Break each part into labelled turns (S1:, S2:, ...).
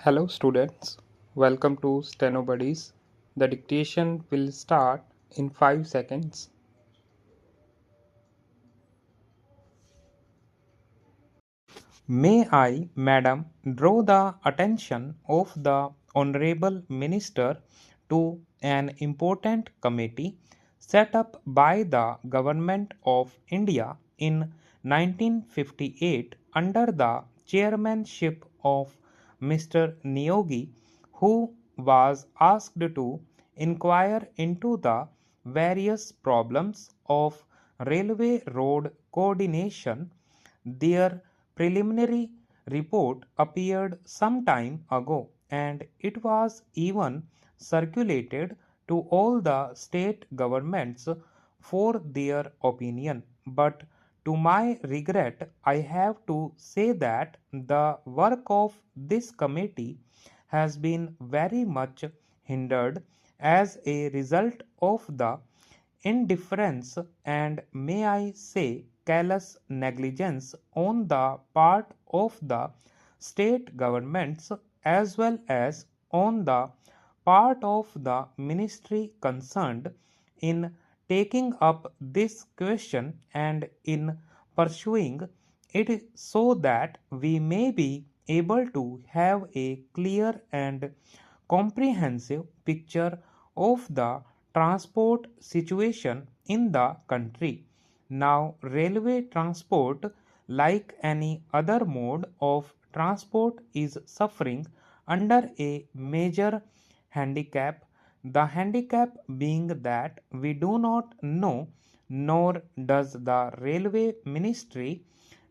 S1: Hello students, welcome to Steno Buddies. The dictation will start in 5 seconds. May I, Madam, draw the attention of the Honorable Minister to an important committee set up by the Government of India in 1958 under the chairmanship of Mr. Niyogi, who was asked to inquire into the various problems of railway road coordination. Their preliminary report appeared some time ago and it was even circulated to all the state governments for their opinion. But to my regret, I have to say that the work of this committee has been very much hindered as a result of the indifference and, may I say, callous negligence on the part of the state governments as well as on the part of the ministry concerned in taking up this question and in pursuing it so that we may be able to have a clear and comprehensive picture of the transport situation in the country. Now, railway transport, like any other mode of transport, is suffering under a major handicap. The handicap being that we do not know, nor does the railway ministry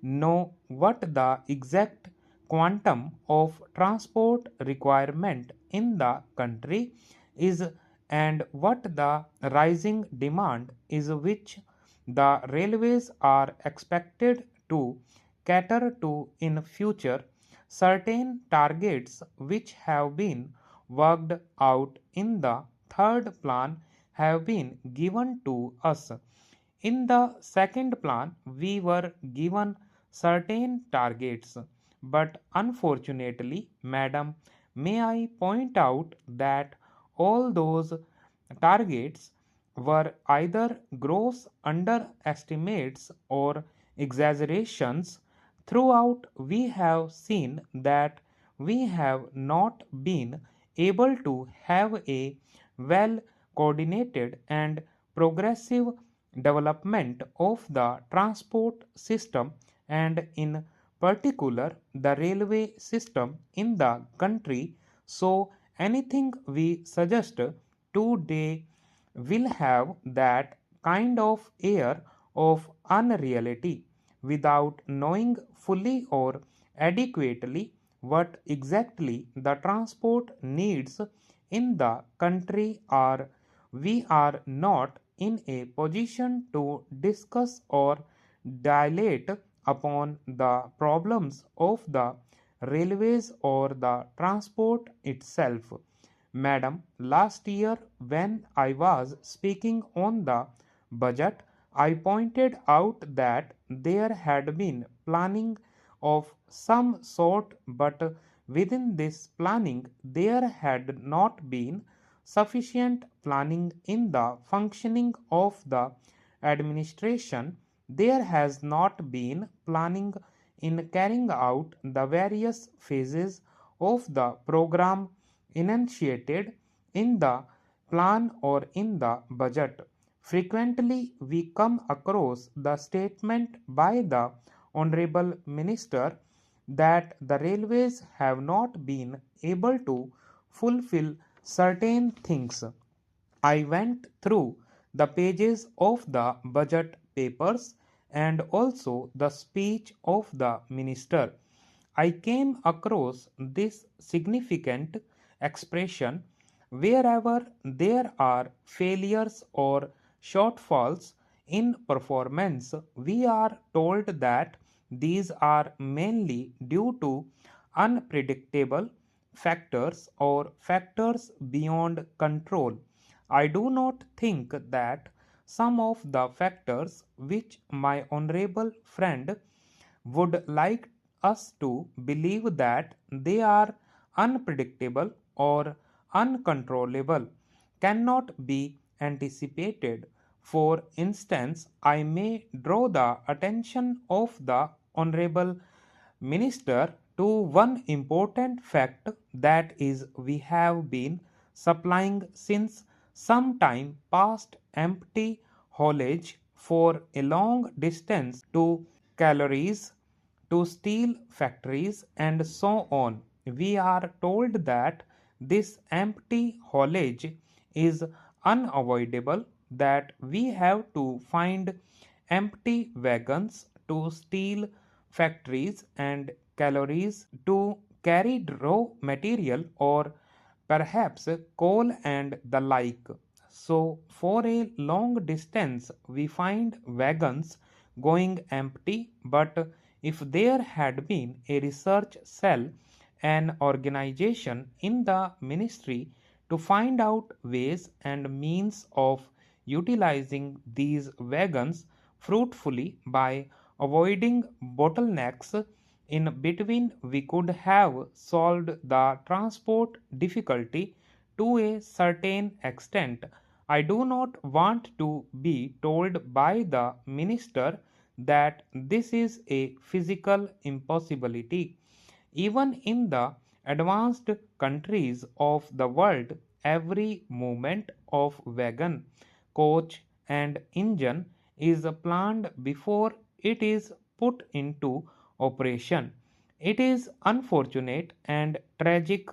S1: know, what the exact quantum of transport requirement in the country is and what the rising demand is, which the railways are expected to cater to in future. Certain targets which have been worked out in the third plan have been given to us. In the second plan, we were given certain targets, but unfortunately, Madam, may I point out that all those targets were either gross underestimates or exaggerations. Throughout, we have seen that we have not been able to have a well coordinated and progressive development of the transport system and in particular the railway system in the country. So anything we suggest today will have that kind of air of unreality without knowing fully or adequately what exactly the transport needs in the country, or we are not in a position to discuss or dilate upon the problems of the railways or the transport itself. Madam, last year when I was speaking on the budget, I pointed out that there had been planning of some sort, but within this planning, there had not been sufficient planning in the functioning of the administration. There has not been planning in carrying out the various phases of the program enunciated in the plan or in the budget. Frequently, we come across the statement by the Honorable Minister that the railways have not been able to fulfill certain things. I went through the pages of the budget papers and also the speech of the minister. I came across this significant expression: wherever there are failures or shortfalls in performance, we are told that these are mainly due to unpredictable factors or factors beyond control. I do not think that some of the factors which my honorable friend would like us to believe that they are unpredictable or uncontrollable, cannot be anticipated. For instance, I may draw the attention of the Honorable Minister to one important fact, that is, we have been supplying since some time past empty haulage for a long distance to calories, to steel factories, and so on. We are told that this empty haulage is unavoidable, that we have to find empty wagons to steel factories and calories to carry raw material or perhaps coal and the like. So, for a long distance, we find wagons going empty, but if there had been a research cell, an organization in the ministry to find out ways and means of utilizing these wagons fruitfully by avoiding bottlenecks in between, we could have solved the transport difficulty to a certain extent. I do not want to be told by the minister that this is a physical impossibility. Even in the advanced countries of the world, every movement of wagon, coach, and engine is planned before it is put into operation. It is unfortunate and tragic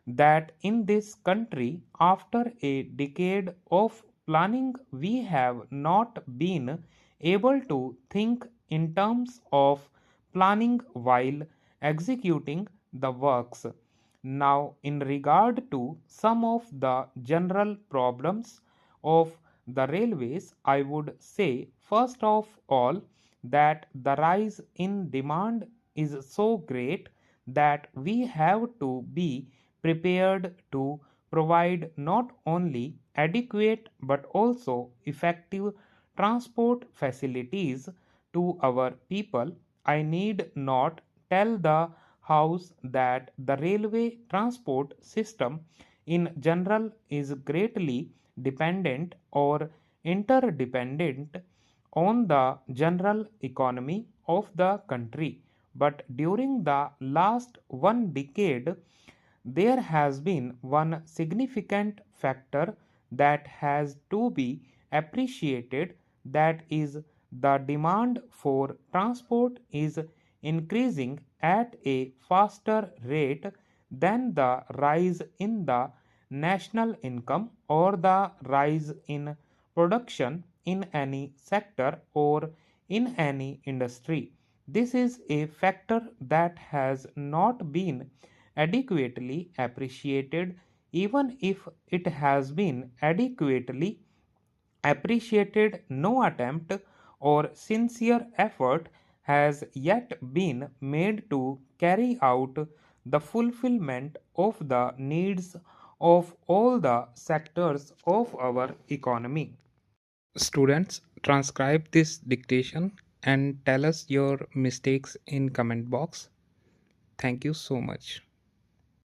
S1: that in this country, after a decade of planning, we have not been able to think in terms of planning while executing the works. Now, in regard to some of the general problems of the railways, I would say first of all that the rise in demand is so great that we have to be prepared to provide not only adequate but also effective transport facilities to our people. I need not tell the House that the railway transport system in general is greatly dependent or interdependent on the general economy of the country. But during the last one decade, there has been one significant factor that has to be appreciated, that is, the demand for transport is increasing at a faster rate than the rise in the national income or the rise in production in any sector or in any industry. This is a factor that has not been adequately appreciated. Even if it has been adequately appreciated, no attempt or sincere effort has yet been made to carry out the fulfillment of the needs of all the sectors of our economy. Students, transcribe this dictation and tell us your mistakes in comment box. Thank you so much.